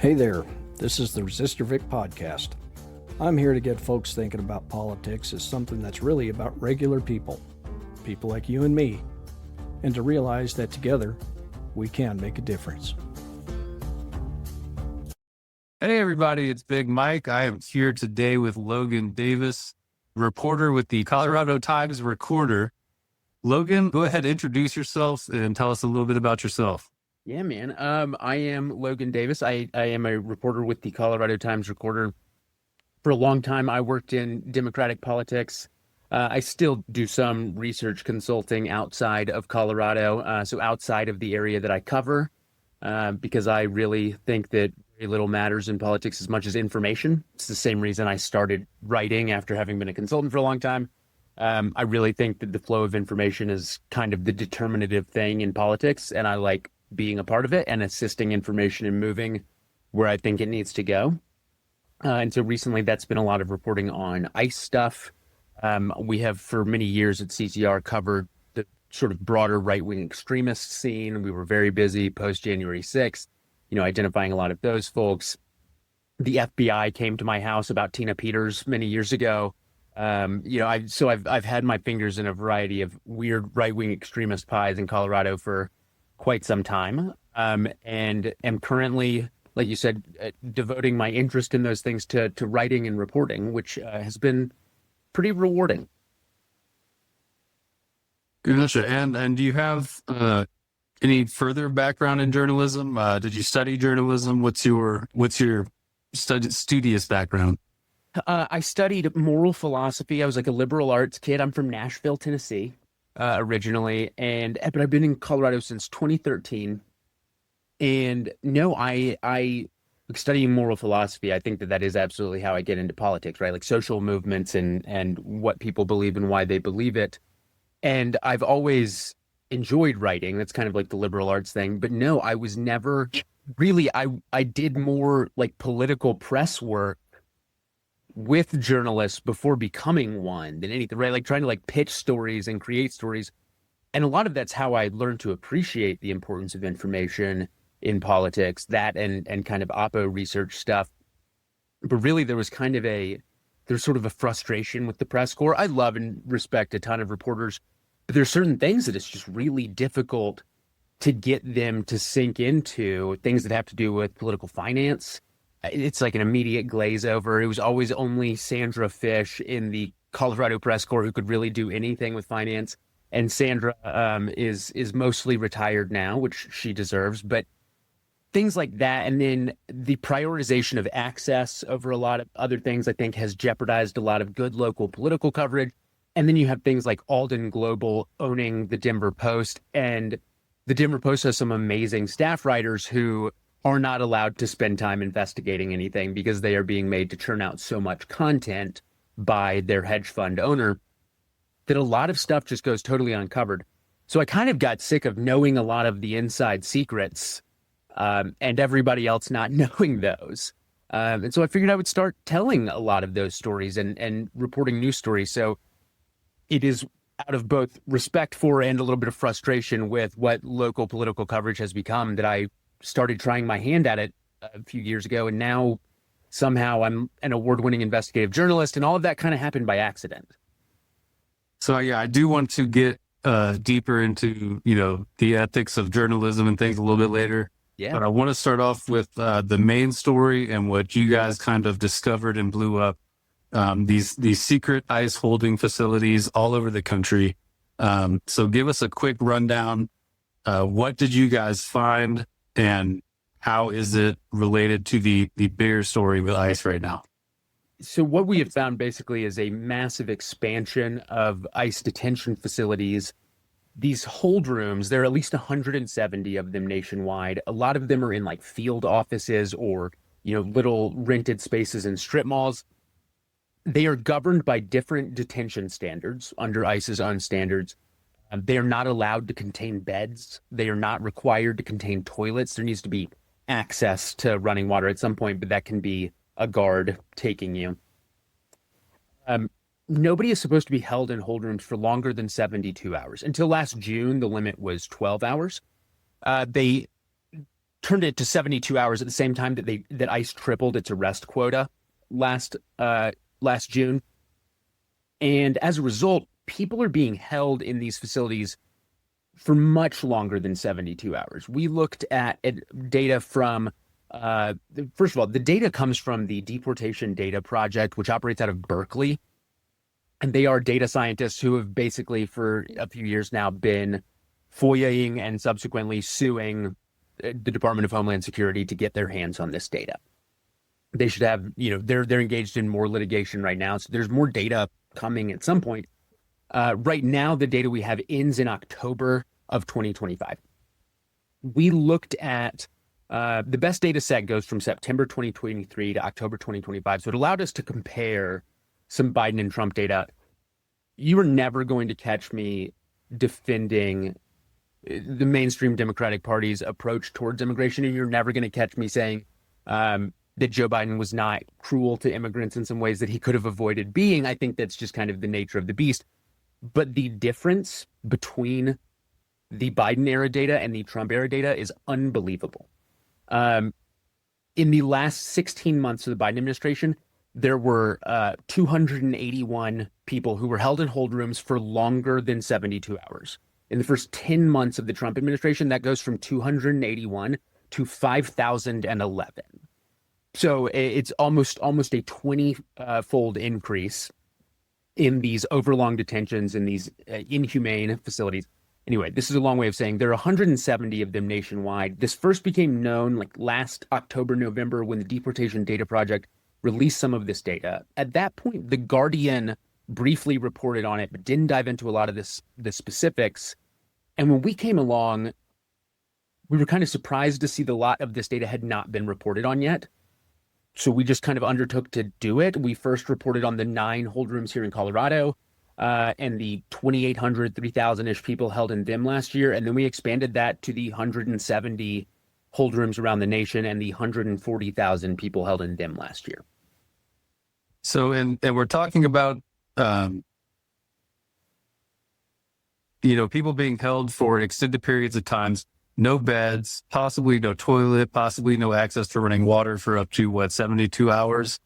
Hey there, this is the Resistor Vic podcast. I'm here to get folks thinking about politics as something that's really about regular people like you and me, and to realize that together we can make a difference. Hey everybody, it's Big Mike. I am here today with Logan Davis, reporter with the Colorado Times Recorder. Logan, go ahead, introduce yourself and tell us a little bit about yourself. Yeah, man. I am Logan Davis. I am a reporter with the Colorado Times Recorder. For a long time, I worked in Democratic politics. I still do some research consulting outside of Colorado, so outside of the area that I cover, because I really think that very little matters in politics as much as information. It's the same reason I started writing after having been a consultant for a long time. I really think that the flow of information is kind of the determinative thing in politics, and I like being a part of it and assisting information and moving where I think it needs to go. And so recently that's been a lot of reporting on ICE stuff. We have for many years at CCR covered the sort of broader right-wing extremist scene. We were very busy post-January 6th, identifying a lot of those folks. The FBI came to my house about Tina Peters many years ago. I've had my fingers in a variety of weird right-wing extremist pies in Colorado for quite some time, and am currently, like you said, devoting my interest in those things to writing and reporting, which has been pretty rewarding. Gotcha. And do you have any further background in journalism? Did you study journalism? What's your studious background? I studied moral philosophy. I was like a liberal arts kid. I'm from Nashville, Tennessee, originally, but I've been in Colorado since 2013. And no, I studying moral philosophy. I think that is absolutely how I get into politics, right? Like social movements and what people believe and why they believe it. And I've always enjoyed writing. That's kind of like the liberal arts thing. But no, I was never really, I did more like political press work with journalists before becoming one than anything, right? Like trying to like pitch stories and create stories. And a lot of that's how I learned to appreciate the importance of information in politics, that and kind of oppo research stuff. But really there's sort of a frustration with the press corps. I love and respect a ton of reporters, but there's certain things that it's just really difficult to get them to sink into, things that have to do with political finance. It's like an immediate glaze over. It was always only Sandra Fish in the Colorado press corps who could really do anything with finance. And Sandra is mostly retired now, which she deserves. But things like that, and then the prioritization of access over a lot of other things, I think, has jeopardized a lot of good local political coverage. And then you have things like Alden Global owning the Denver Post, and the Denver Post has some amazing staff writers who are not allowed to spend time investigating anything because they are being made to churn out so much content by their hedge fund owner that a lot of stuff just goes totally uncovered. So I kind of got sick of knowing a lot of the inside secrets and everybody else not knowing those. And so I figured I would start telling a lot of those stories and reporting news stories. So it is out of both respect for and a little bit of frustration with what local political coverage has become that I started trying my hand at it a few years ago. And now somehow I'm an award-winning investigative journalist, and all of that kind of happened by accident. So yeah, I do want to get deeper into, the ethics of journalism and things a little bit later. Yeah. But I want to start off with the main story and what you guys kind of discovered and blew up, these secret ICE holding facilities all over the country. So give us a quick rundown. What did you guys find, and how is it related to the bigger story with ICE right now? So what we have found basically is a massive expansion of ICE detention facilities. These hold rooms, there are at least 170 of them nationwide. A lot of them are in like field offices or, little rented spaces in strip malls. They are governed by different detention standards under ICE's own standards. They are not allowed to contain beds. They are not required to contain toilets. There needs to be access to running water at some point, but that can be a guard taking you. Nobody is supposed to be held in hold rooms for longer than 72 hours. Until last June, the limit was 12 hours. They turned it to 72 hours at the same time that ICE tripled its arrest quota last June. And as a result, people are being held in these facilities for much longer than 72 hours. We looked at data from, first of all, the data comes from the Deportation Data Project, which operates out of Berkeley. And they are data scientists who have basically for a few years now been FOIAing and subsequently suing the Department of Homeland Security to get their hands on this data. They should have, they're engaged in more litigation right now. So there's more data coming at some point. Right now, the data we have ends in October of 2025. We looked at the best data set goes from September 2023 to October 2025. So it allowed us to compare some Biden and Trump data. You are never going to catch me defending the mainstream Democratic Party's approach towards immigration, and you're never going to catch me saying that Joe Biden was not cruel to immigrants in some ways that he could have avoided being. I think that's just kind of the nature of the beast. But the difference between the Biden era data and the Trump era data is unbelievable. In the last 16 months of the Biden administration, there were 281 people who were held in hold rooms for longer than 72 hours. In the first 10 months of the Trump administration, that goes from 281 to 5,011. So it's almost a 20-fold increase in these overlong detentions in these inhumane facilities. Anyway, this is a long way of saying there are 170 of them nationwide. This first became known like last October, November, when the Deportation Data Project released some of this data. At that point, The Guardian briefly reported on it, but didn't dive into a lot of the specifics. And when we came along, we were kind of surprised to see the lot of this data had not been reported on yet. So we just kind of undertook to do it. We first reported on the 9 hold rooms here in Colorado and the 2,800, 3,000-ish people held in them last year. And then we expanded that to the 170 hold rooms around the nation and the 140,000 people held in them last year. So, and we're talking about, people being held for extended periods of times, no beds, possibly no toilet, possibly no access to running water for up to 72 hours.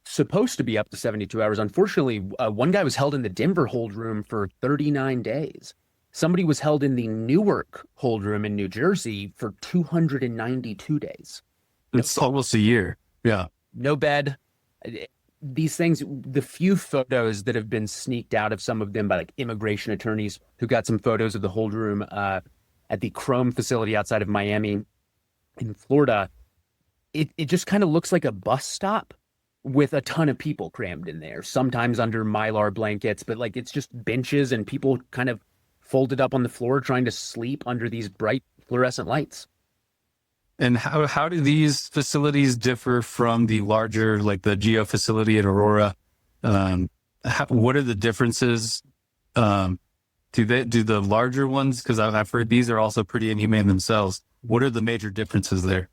Supposed to be up to 72 hours. Unfortunately, one guy was held in the Denver hold room for 39 days. Somebody was held in the Newark hold room in New Jersey for 292 days. It's almost a year. Yeah. No bed. These things, the few photos that have been sneaked out of some of them by like immigration attorneys who got some photos of the hold room at the Chrome facility outside of Miami in Florida, it just kind of looks like a bus stop with a ton of people crammed in there, sometimes under Mylar blankets, but like it's just benches and people kind of folded up on the floor trying to sleep under these bright fluorescent lights. And how do these facilities differ from the larger, like the Geo facility in Aurora? What are the differences? Do the larger ones, because I've heard these are also pretty inhumane themselves. What are the major differences there?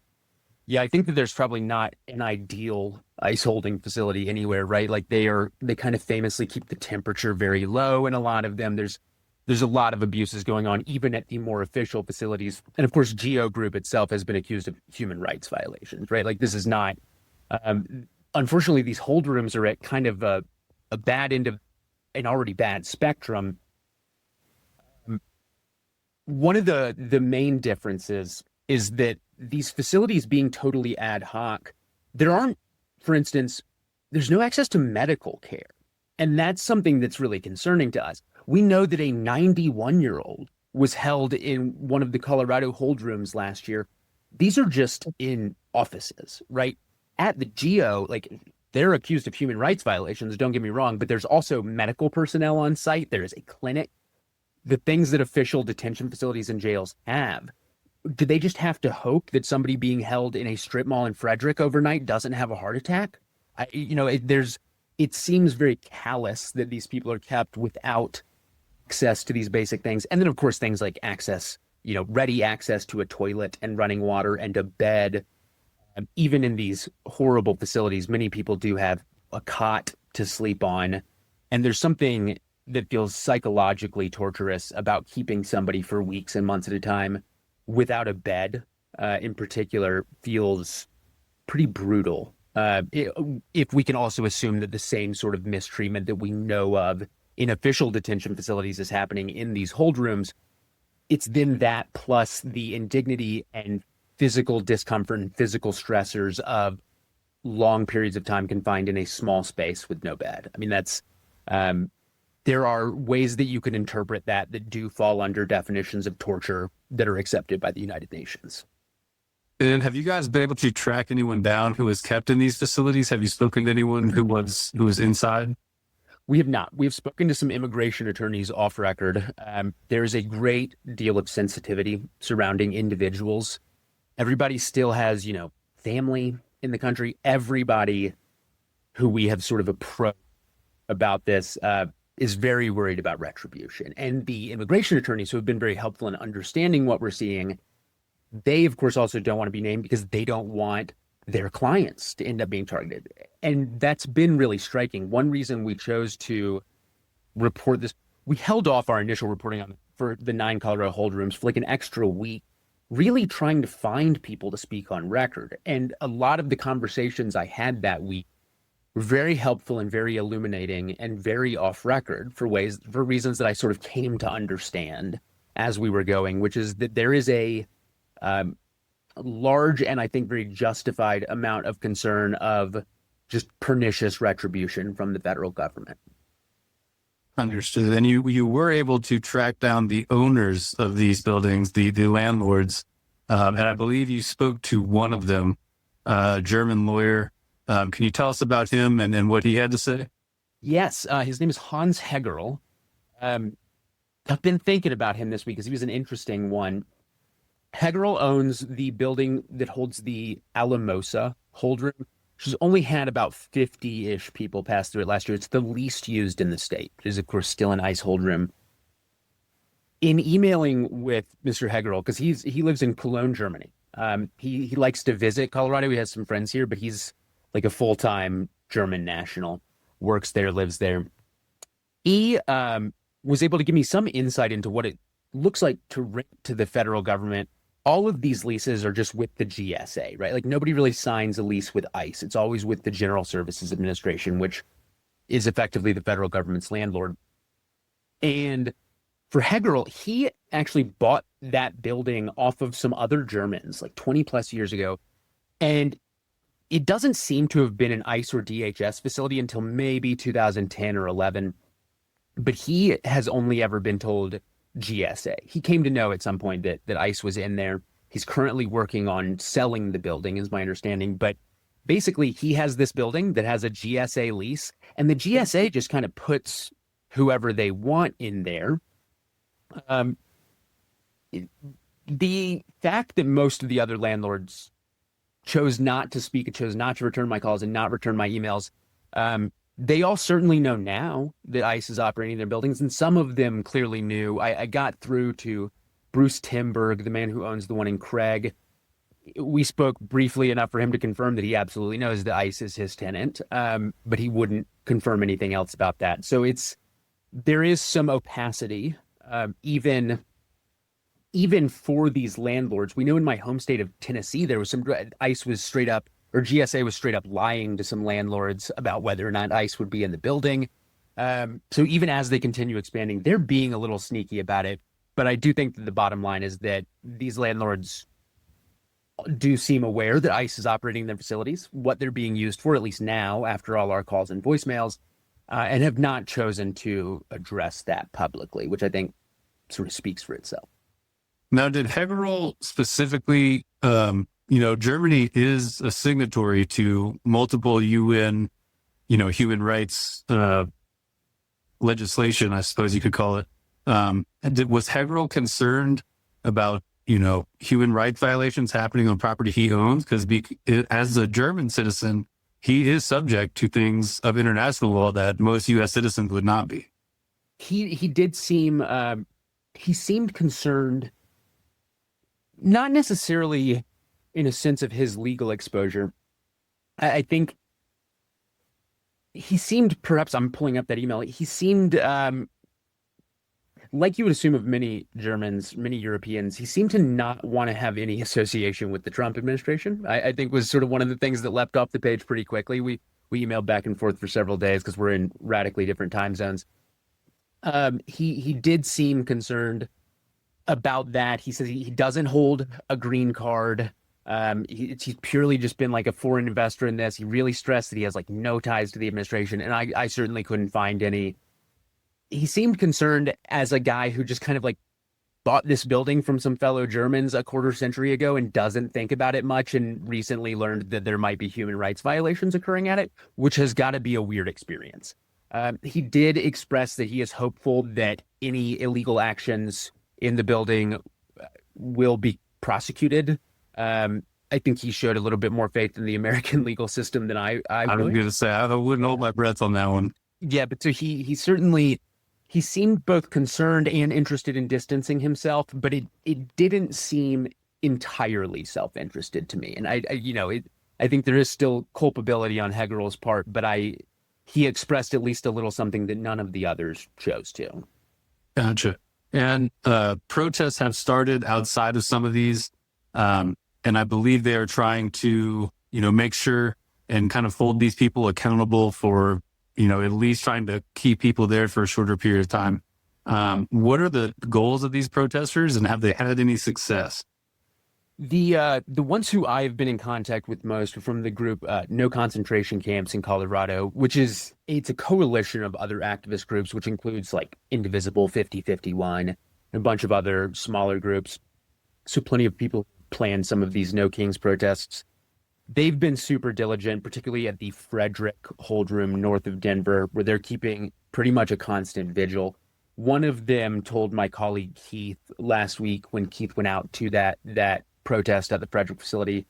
Yeah, I think that there's probably not an ideal ice holding facility anywhere, right? Like they kind of famously keep the temperature very low, and a lot of them there's a lot of abuses going on, even at the more official facilities. And of course, Geo Group itself has been accused of human rights violations, right? Like this is not, unfortunately, these hold rooms are at kind of a bad end of an already bad spectrum. One of the main differences is that these facilities being totally ad hoc, there aren't, for instance, there's no access to medical care. And that's something that's really concerning to us. We know that a 91-year-old was held in one of the Colorado hold rooms last year. These are just in offices, right? At the Geo, like they're accused of human rights violations, don't get me wrong, but there's also medical personnel on site. There is a clinic. The things that official detention facilities and jails have, do they just have to hope that somebody being held in a strip mall in Frederick overnight doesn't have a heart attack? It seems very callous that these people are kept without access to these basic things. And then, of course, things like access, ready access to a toilet and running water and a bed. Even in these horrible facilities, many people do have a cot to sleep on. And there's something that feels psychologically torturous about keeping somebody for weeks and months at a time without a bed in particular feels pretty brutal. If we can also assume that the same sort of mistreatment that we know of in official detention facilities is happening in these hold rooms, it's then that plus the indignity and physical discomfort and physical stressors of long periods of time confined in a small space with no bed. I mean, that's there are ways that you can interpret that do fall under definitions of torture that are accepted by the United Nations. And have you guys been able to track anyone down who was kept in these facilities? Have you spoken to anyone who was inside? We have not. We've spoken to some immigration attorneys off record. There is a great deal of sensitivity surrounding individuals. Everybody still has, family in the country. Everybody who we have sort of approached about this is very worried about retribution. And the immigration attorneys who have been very helpful in understanding what we're seeing, they, of course, also don't want to be named because they don't want their clients to end up being targeted. And that's been really striking. One reason we chose to report this, we held off our initial reporting for the 9 Colorado hold rooms for like an extra week, really trying to find people to speak on record. And a lot of the conversations I had that week were very helpful and very illuminating and very off record for reasons that I sort of came to understand as we were going, which is that there is a large and I think very justified amount of concern of just pernicious retribution from the federal government. Understood. And you were able to track down the owners of these buildings, the landlords, and I believe you spoke to one of them, a German lawyer. Can you tell us about him and what he had to say? Yes, his name is Hans Hegerl. I've been thinking about him this week because he was an interesting one. Hegerl owns the building that holds the Alamosa hold room, which has only had about 50-ish people pass through it last year. It's the least used in the state. It is, of course, still an ice hold room. In emailing with Mr. Hegerl, because he lives in Cologne, Germany. He likes to visit Colorado. He has some friends here, but he's like a full-time German national, works there, lives there. He was able to give me some insight into what it looks like to rent to the federal government. All of these leases are just with the GSA, right? Like nobody really signs a lease with ICE. It's always with the General Services Administration, which is effectively the federal government's landlord. And for Hegerl, he actually bought that building off of some other Germans like 20 plus years ago. And it doesn't seem to have been an ICE or DHS facility until maybe 2010 or 11. But he has only ever been told GSA. He came to know at some point that ICE was in there. He's currently working on selling the building, is my understanding. But basically, he has this building that has a GSA lease, and the GSA just kind of puts whoever they want in there. The fact that most of the other landlords chose not to speak, chose not to return my calls and not return my emails, they all certainly know now that ICE is operating their buildings, and some of them clearly knew. I got through to Bruce Timberg, the man who owns the one in Craig. We spoke briefly enough for him to confirm that he absolutely knows that ICE is his tenant, but he wouldn't confirm anything else about that. So there is some opacity, even for these landlords. We know in my home state of Tennessee, there was some ICE was straight up, or GSA was straight up lying to some landlords about whether or not ICE would be in the building. So even as they continue expanding, they're being a little sneaky about it. But I do think that the bottom line is that these landlords do seem aware that ICE is operating their facilities, what they're being used for, at least now, after all our calls and voicemails, and have not chosen to address that publicly, which I think sort of speaks for itself. Now, did Hegerl specifically, Germany is a signatory to multiple UN, human rights legislation, I suppose you could call it. Was Hegerl concerned about, human rights violations happening on property he owns? Because as a German citizen, he is subject to things of international law that most U.S. citizens would not be. He did seem, he seemed concerned, not necessarily in a sense of his legal exposure. I think he seemed, perhaps I'm pulling up that email, he seemed like you would assume of many Germans, many Europeans, he seemed to not want to have any association with the Trump administration. I think was sort of one of the things that leapt off the page pretty quickly. We emailed back and forth for several days because we're in radically different time zones. He did seem concerned about that. He says he doesn't hold a green card. He's purely just been like a foreign investor in this. He really stressed that he has like no ties to the administration, and I certainly couldn't find any. He seemed concerned as a guy who just kind of like bought this building from some fellow Germans a quarter century ago and doesn't think about it much, and recently learned that there might be human rights violations occurring at it, which has got to be a weird experience. He did express that he is hopeful that any illegal actions in the building will be prosecuted. I think he showed a little bit more faith in the American legal system than I was going to say, I wouldn't hold my breath on that one. Yeah, but so he certainly, he seemed both concerned and interested in distancing himself, but it didn't seem entirely self-interested to me. And I think there is still culpability on Hegerl's part, but he expressed at least a little something that none of the others chose to. Gotcha. And protests have started outside of some of these. And I believe they are trying to, make sure and kind of hold these people accountable for, at least trying to keep people there for a shorter period of time. What are the goals of these protesters, and have they had any success? The ones who I've been in contact with most are from the group No Concentration Camps in Colorado, it's a coalition of other activist groups, which includes like Indivisible, 5051, and a bunch of other smaller groups. So plenty of people plan some of these No Kings protests. They've been super diligent, particularly at the Frederick Hold Room north of Denver, where they're keeping pretty much a constant vigil. One of them told my colleague Keith last week, when Keith went out to that protest at the Frederick facility,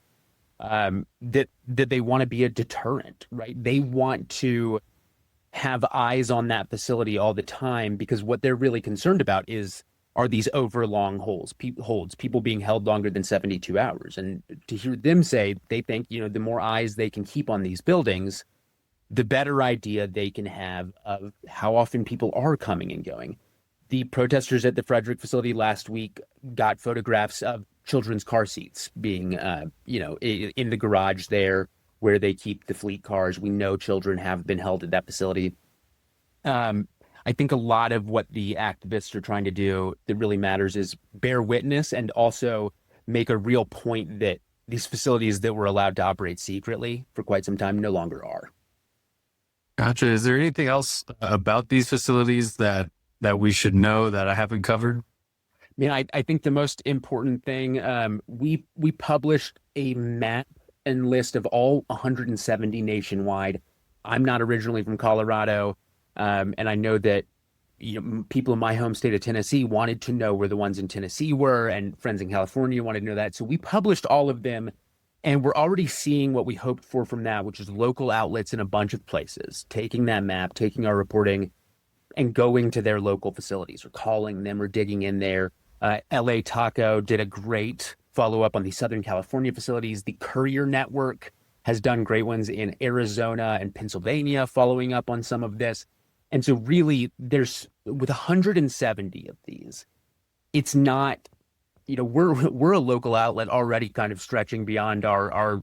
that they want to be a deterrent, right? They want to have eyes on that facility all the time, because what they're really concerned about are these overlong holds, people being held longer than 72 hours. And to hear them say they think, the more eyes they can keep on these buildings, the better idea they can have of how often people are coming and going. The protesters at the Frederick facility last week got photographs of children's car seats being, in the garage there where they keep the fleet cars. We know children have been held at that facility. I think a lot of what the activists are trying to do that really matters is bear witness and also make a real point that these facilities that were allowed to operate secretly for quite some time no longer are. Gotcha. Is there anything else about these facilities that we should know that I haven't covered? I think the most important thing, we published a map and list of all 170 nationwide. I'm not originally from Colorado. And I know that people in my home state of Tennessee wanted to know where the ones in Tennessee were, and friends in California wanted to know that. So we published all of them, and we're already seeing what we hoped for from that, which is local outlets in a bunch of places, taking that map, taking our reporting, and going to their local facilities or calling them or digging in there. LA Taco did a great follow-up on the Southern California facilities. The Courier Network has done great ones in Arizona and Pennsylvania following up on some of this. And so really, with 170 of these, it's not, we're a local outlet already kind of stretching beyond our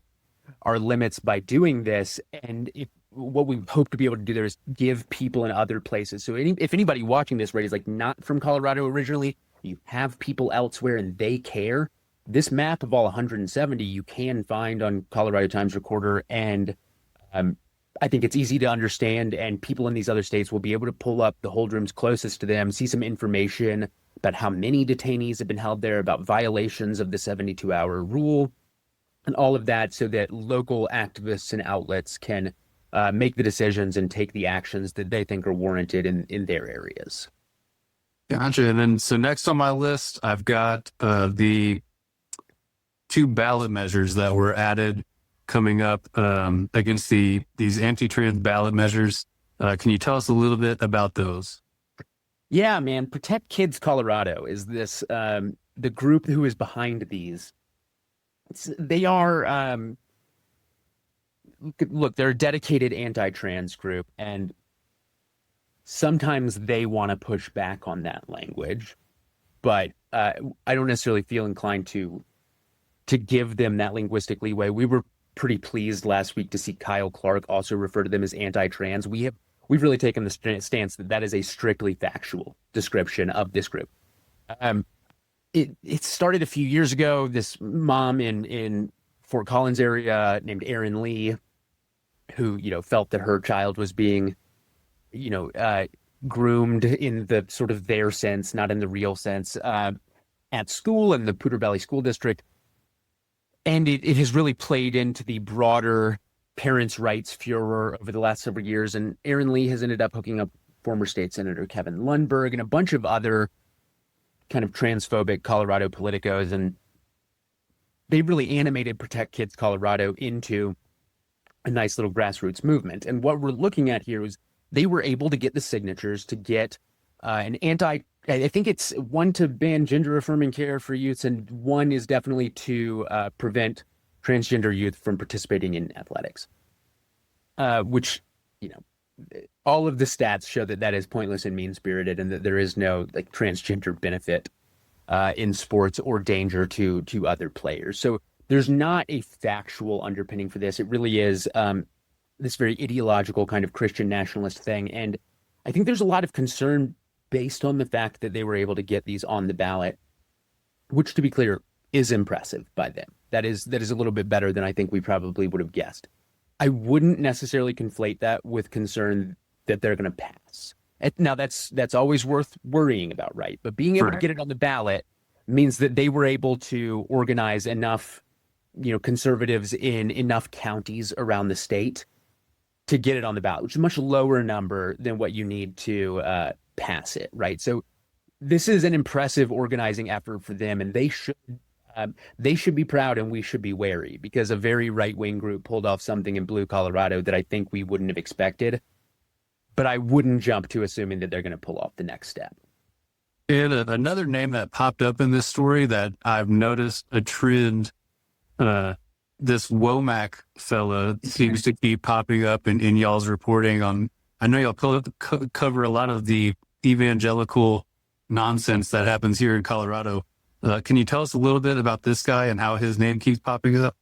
limits by doing this. And what we hope to be able to do there is give people in other places. So if anybody watching this, right, is like not from Colorado originally, you have people elsewhere and they care. This map of all 170 you can find on Colorado Times Recorder, and I think it's easy to understand, and people in these other states will be able to pull up the hold rooms closest to them, see some information about how many detainees have been held there, about violations of the 72-hour rule, and all of that, so that local activists and outlets can make the decisions and take the actions that they think are warranted in their areas. Gotcha. And then, so next on my list, I've got the 2 ballot measures that were added coming up against these anti-trans ballot measures. Can you tell us a little bit about those? Yeah, man. Protect Kids Colorado is this the group who is behind these. They are look, they're a dedicated anti-trans group, and sometimes they want to push back on that language, but I don't necessarily feel inclined to give them that linguistic leeway. We were pretty pleased last week to see Kyle Clark also refer to them as anti-trans. We've really taken the stance that is a strictly factual description of this group. It started a few years ago. This mom in Fort Collins area named Erin Lee, who felt that her child was being groomed in the sort of their sense, not in the real sense, at school in the Poudre Valley School District. And it has really played into the broader parents' rights furor over the last several years. And Erin Lee has ended up hooking up former state senator Kevin Lundberg and a bunch of other kind of transphobic Colorado politicos. And they really animated Protect Kids Colorado into a nice little grassroots movement. And what we're looking at here is they were able to get the signatures to get I think it's one to ban gender affirming care for youths, and one is definitely to prevent transgender youth from participating in athletics, which, all of the stats show that is pointless and mean spirited, and that there is no transgender benefit in sports or danger to other players. So there's not a factual underpinning for this. It really is this very ideological kind of Christian nationalist thing. And I think there's a lot of concern based on the fact that they were able to get these on the ballot, which, to be clear, is impressive by them. That is a little bit better than I think we probably would have guessed. I wouldn't necessarily conflate that with concern that they're going to pass. Now, that's always worth worrying about, right? But being able to get it on the ballot means that they were able to organize enough, conservatives in enough counties around the state to get it on the ballot, which is a much lower number than what you need to pass it, right? So this is an impressive organizing effort for them, and they should be proud, and we should be wary, because a very right-wing group pulled off something in blue Colorado that I think we wouldn't have expected. But I wouldn't jump to assuming that they're going to pull off the next step. And another name that popped up in this story that I've noticed a trend, this Womack fella seems to keep popping up in y'all's reporting on. I know y'all cover a lot of the evangelical nonsense that happens here in Colorado. Can you tell us a little bit about this guy and how his name keeps popping up?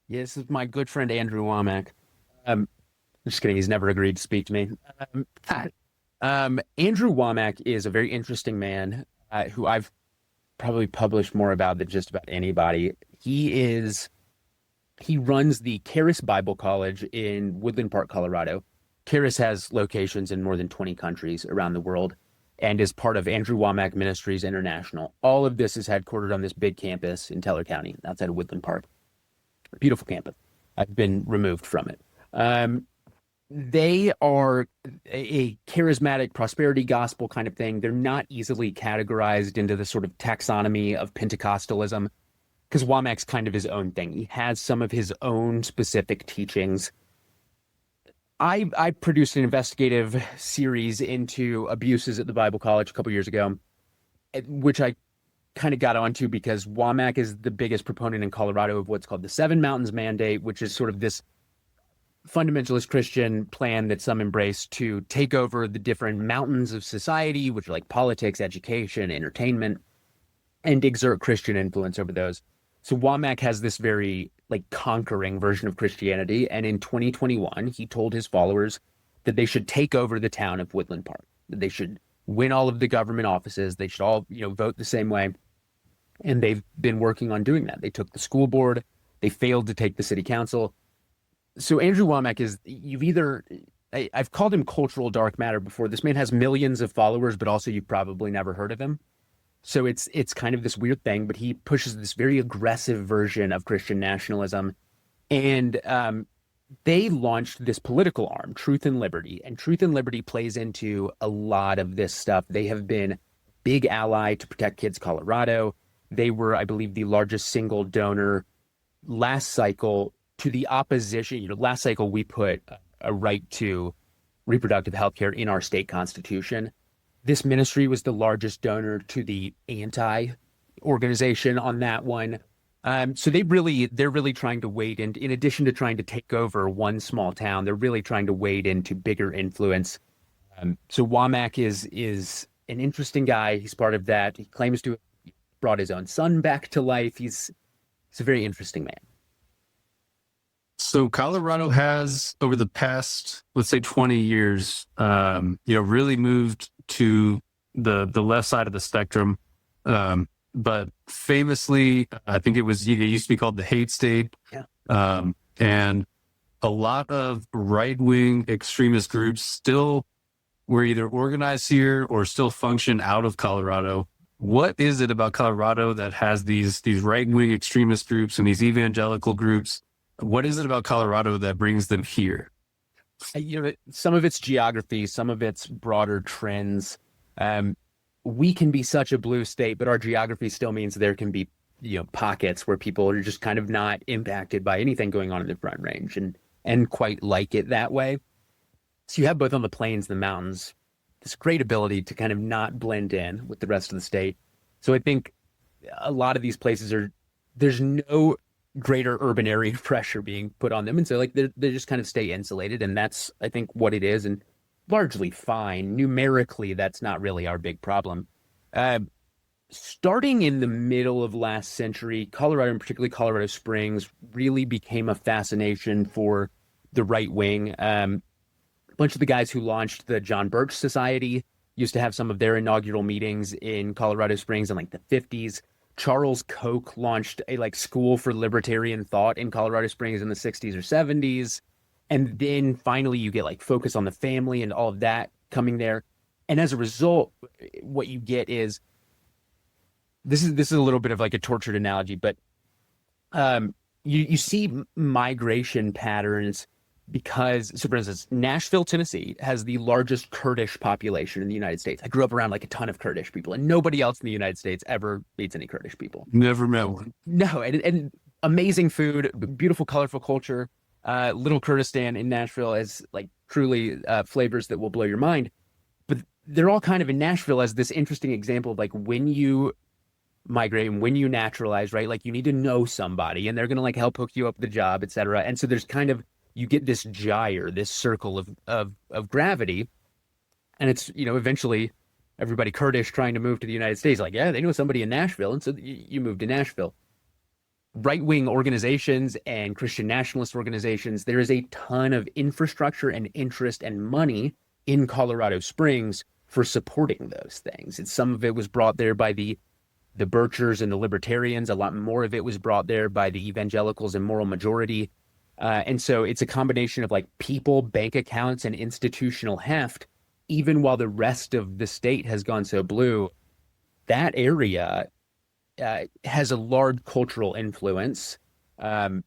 Yeah, this is my good friend Andrew Womack. Just kidding. He's never agreed to speak to me. Andrew Womack is a very interesting man who I've probably published more about than just about anybody. He runs the Charis Bible College in Woodland Park, Colorado. Charis has locations in more than 20 countries around the world and is part of Andrew Womack Ministries International. All of this is headquartered on this big campus in Teller County, outside of Woodland Park. Beautiful campus. I've been removed from it. They are a charismatic prosperity gospel kind of thing. They're not easily categorized into the sort of taxonomy of Pentecostalism, because Womack's kind of his own thing. He has some of his own specific teachings. I produced an investigative series into abuses at the Bible College a couple years ago, which I kind of got onto because Womack is the biggest proponent in Colorado of what's called the Seven Mountains Mandate, which is sort of this fundamentalist Christian plan that some embrace to take over the different mountains of society, which are like politics, education, entertainment, and exert Christian influence over those. So Womack has this very conquering version of Christianity. And in 2021, he told his followers that they should take over the town of Woodland Park, that they should win all of the government offices. They should all, vote the same way. And they've been working on doing that. They took the school board. They failed to take the city council. So Andrew Womack is, I've called him cultural dark matter before. This man has millions of followers, but also you've probably never heard of him. So it's kind of this weird thing, but he pushes this very aggressive version of Christian nationalism. And they launched this political arm, Truth and Liberty. And Truth and Liberty plays into a lot of this stuff. They have been big ally to Protect Kids Colorado. They were, I believe, the largest single donor last cycle to the opposition. Last cycle we put a right to reproductive health care in our state constitution. This ministry was the largest donor to the anti-organization on that one. So they're really trying to wade in addition to trying to take over one small town, they're really trying to wade into bigger influence So Womack is an interesting guy. He's part of that. He claims to have brought his own son back to life. He's a very interesting man. So Colorado has, over the past, let's say 20 years, really moved to the left side of the spectrum. But famously, I think it used to be called the hate state. Yeah. And a lot of right-wing extremist groups still were either organized here or still function out of Colorado. What is it about Colorado that has these right-wing extremist groups and these evangelical groups? What is it about Colorado that brings them here? Some of it's geography, some of it's broader trends. We can be such a blue state, but our geography still means there can be, pockets where people are just kind of not impacted by anything going on in the Front Range and quite like it that way. So you have both on the plains and the mountains, this great ability to kind of not blend in with the rest of the state. So I think a lot of these places there's no greater urban area pressure being put on them. And so they just kind of stay insulated. And that's, I think, what it is. And largely fine. Numerically, that's not really our big problem. Starting in the middle of last century, Colorado, and particularly Colorado Springs, really became a fascination for the right wing. A bunch of the guys who launched the John Birch Society used to have some of their inaugural meetings in Colorado Springs in the 50s. Charles Koch launched a school for libertarian thought in Colorado Springs in the 60s or 70s. And then finally you get focus on the family and all of that coming there. And as a result, what you get is this is a little bit of a tortured analogy, but you see migration patterns because, so for instance, Nashville, Tennessee has the largest Kurdish population in the United States. I grew up around a ton of Kurdish people, and nobody else in the United States ever meets any Kurdish people. Never met one. No, and amazing food, beautiful, colorful culture. Little Kurdistan in Nashville has truly flavors that will blow your mind. But they're all kind of in Nashville as this interesting example of when you migrate and when you naturalize, right? You need to know somebody and they're going to help hook you up with the job, et cetera. And so there's you get this gyre, this circle of gravity. And it's, eventually everybody Kurdish trying to move to the United States, yeah, they know somebody in Nashville. And so you move to Nashville. Right-wing organizations and Christian nationalist organizations, there is a ton of infrastructure and interest and money in Colorado Springs for supporting those things. And some of it was brought there by the Birchers and the libertarians. A lot more of it was brought there by the evangelicals and moral majority. And so it's a combination of people, bank accounts, and institutional heft. Even while the rest of the state has gone so blue, that area has a large cultural influence on.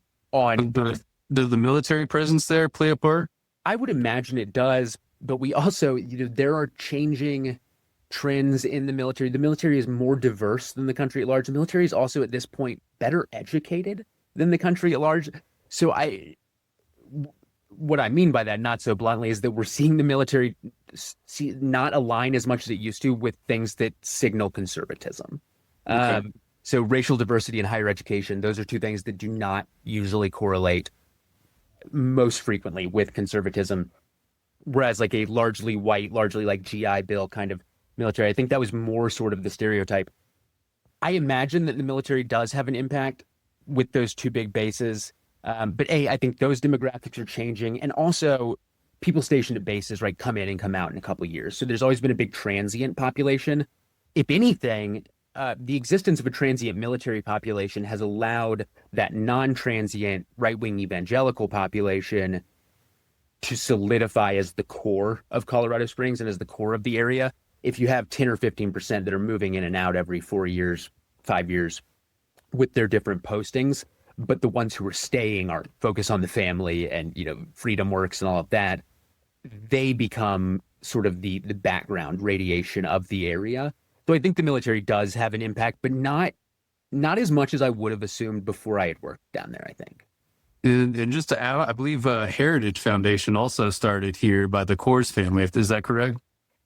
Does the military presence there play a part? I would imagine it does, but we also, there are changing trends in the military. The military is more diverse than the country at large. The military is also at this point better educated than the country at large. So what I mean by that, not so bluntly, is that we're seeing the military not align as much as it used to with things that signal conservatism. Okay. So racial diversity and higher education, those are two things that do not usually correlate most frequently with conservatism. Whereas a largely white, largely GI Bill kind of military, I think that was more sort of the stereotype. I imagine that the military does have an impact with those two big bases. But I think those demographics are changing. And also people stationed at bases, right, come in and come out in a couple of years. So there's always been a big transient population. If anything, the existence of a transient military population has allowed that non-transient right-wing evangelical population to solidify as the core of Colorado Springs and as the core of the area. If you have 10 or 15% that are moving in and out every 4 years, 5 years with their different postings, but the ones who are staying are focused on the family and, freedom works and all of that, they become sort of the background radiation of the area. So I think the military does have an impact, but not as much as I would have assumed before I had worked down there, I think. And just to add, I believe Heritage Foundation also started here by the Coors family. Is that correct?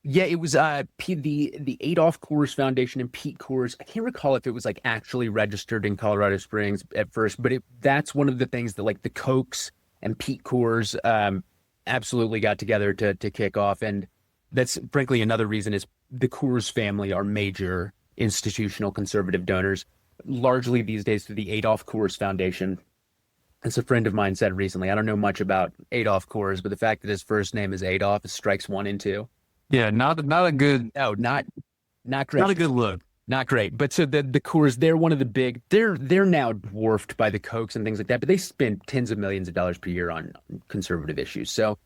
Yeah, it was the Adolph Coors Foundation and Pete Coors. I can't recall if it was actually registered in Colorado Springs at first, but that's one of the things that the Kochs and Pete Coors absolutely got together to kick off. And that's frankly another reason is the Coors family are major institutional conservative donors, largely these days through the Adolf Coors Foundation. As a friend of mine said recently, I don't know much about Adolf Coors, but the fact that his first name is Adolf strikes 1 and 2. Yeah, not a good, Oh, not great. not a good look. Not great. But so the Coors, they're one of the big, they're now dwarfed by the Cokes and things like that, but they spend tens of millions of dollars per year on conservative issues. So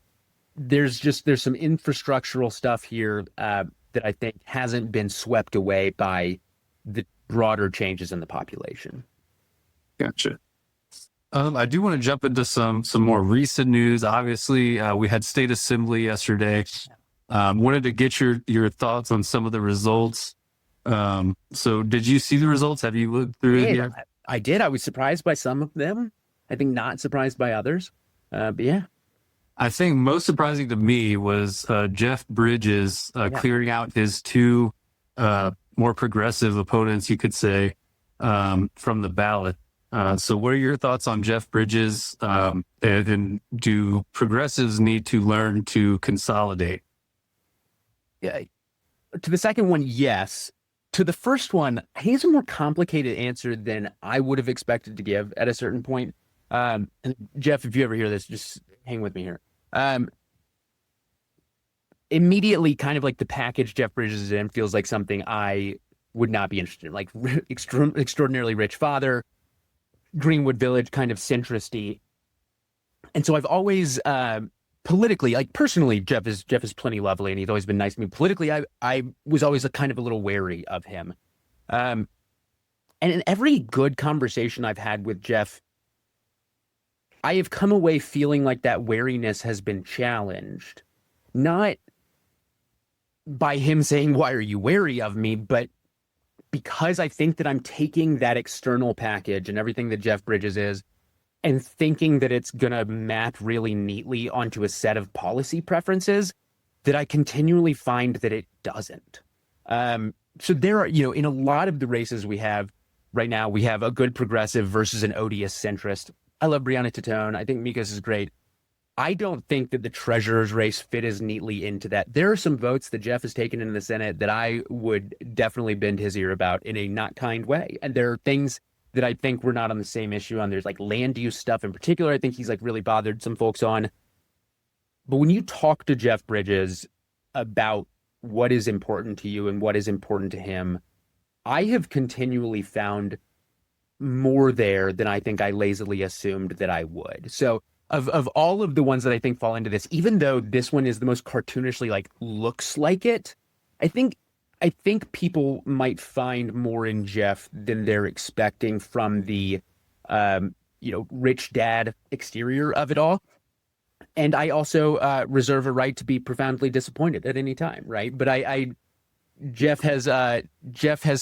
there's some infrastructural stuff here that I think hasn't been swept away by the broader changes in the population. Gotcha. I do want to jump into some more recent news. Obviously, we had state assembly yesterday. Wanted to get your thoughts on some of the results. So did you see the results? Have you looked through it yet? I did. I was surprised by some of them. I think not surprised by others. But yeah. I think most surprising to me was Jeff Bridges clearing out his 2 more progressive opponents, you could say, from the ballot. So what are your thoughts on Jeff Bridges? And do progressives need to learn to consolidate? Yeah. To the second one, yes. To the first one, he has a more complicated answer than I would have expected to give at a certain point. And Jeff, if you ever hear this, just hang with me here. Immediately, kind of like the package Jeff Bridges is in feels like something I would not be interested in, like extraordinarily rich father, Greenwood Village, kind of centristy. And so I've always politically, like personally, Jeff is plenty lovely and he's always been nice to me. Politically, I was always kind of a little wary of him. And in every good conversation I've had with Jeff, I have come away feeling like that wariness has been challenged. Not by him saying, "Why are you wary of me?" but because I think that I'm taking that external package and everything that Jeff Bridges is and thinking that it's going to map really neatly onto a set of policy preferences that I continually find that it doesn't. So there are, in a lot of the races we have right now, we have a good progressive versus an odious centrist. I love Breonna Tattone. I think Mikos is great. I don't think that the treasurer's race fit as neatly into that. There are some votes that Jeff has taken in the Senate that I would definitely bend his ear about in a not kind way. And there are things that I think we're not on the same issue on. There's like land use stuff in particular. I think he's like really bothered some folks on. But when you talk to Jeff Bridges about what is important to you and what is important to him, I have continually found more there than I think I lazily assumed that I would. So of all of the ones that I think fall into this, even though this one is the most cartoonishly like looks like it, I think people might find more in Jeff than they're expecting from the rich dad exterior of it all. And I also reserve a right to be profoundly disappointed at any time, right? But Jeff has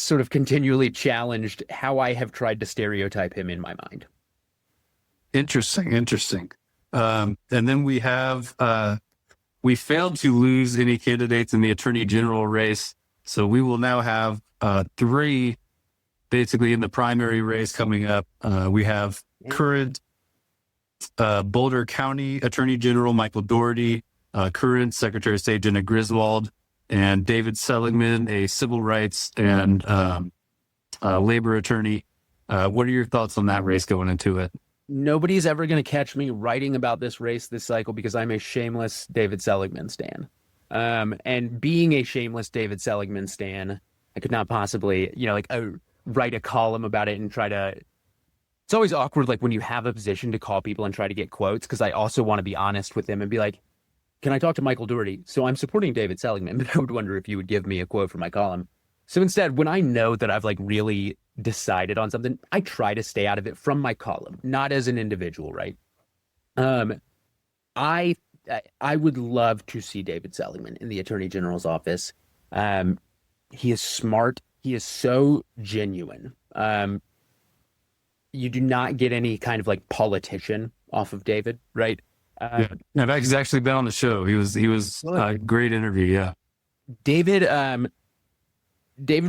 sort of continually challenged how I have tried to stereotype him in my mind. Interesting. And then we failed to lose any candidates in the attorney general race. So we will now have 3 basically in the primary race coming up. We have current Boulder County Attorney General Michael Dougherty, current Secretary of State Jenna Griswold, and David Seligman, a civil rights and labor attorney. What are your thoughts on that race going into it? Nobody's ever going to catch me writing about this race this cycle because I'm a shameless David Seligman stan. And being a shameless David Seligman stan, I could not possibly, write a column about it and try to. It's always awkward, like when you have a position to call people and try to get quotes, because I also want to be honest with them and be like, can I talk to Michael Dougherty? So I'm supporting David Seligman, but I would wonder if you would give me a quote for my column. So instead, when I know that I've like really decided on something, I try to stay out of it from my column, not as an individual, right? I would love to see David Seligman in the Attorney General's office. He is smart. He is so genuine. You do not get any kind of like politician off of David, right? Yeah, he's actually been on the show. He was a great interview. Yeah, David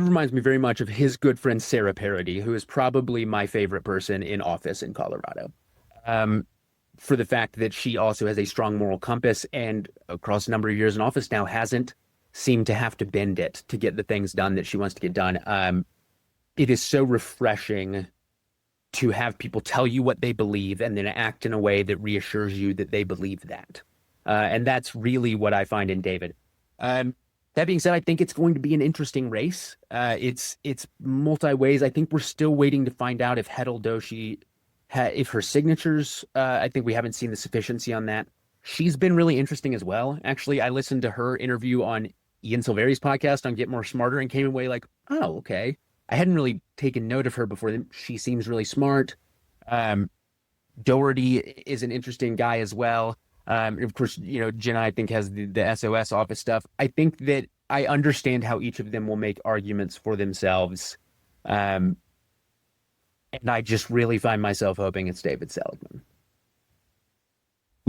reminds me very much of his good friend Sarah Parody, who is probably my favorite person in office in Colorado, for the fact that she also has a strong moral compass and across a number of years in office now hasn't seem to have to bend it to get the things done that she wants to get done. It is so refreshing to have people tell you what they believe and then act in a way that reassures you that they believe that. And that's really what I find in David. That being said, I think it's going to be an interesting race. It's multi ways. I think we're still waiting to find out if Hetal Doshi, if her signatures. I think we haven't seen the sufficiency on that. She's been really interesting as well. Actually, I listened to her interview on Ian Silveri's podcast on Get More Smarter and came away like, oh, okay. I hadn't really taken note of her before. She seems really smart. Doherty is an interesting guy as well. Of course, Jenna, I think, has the SOS office stuff. I think that I understand how each of them will make arguments for themselves. And I just really find myself hoping it's David Seligman.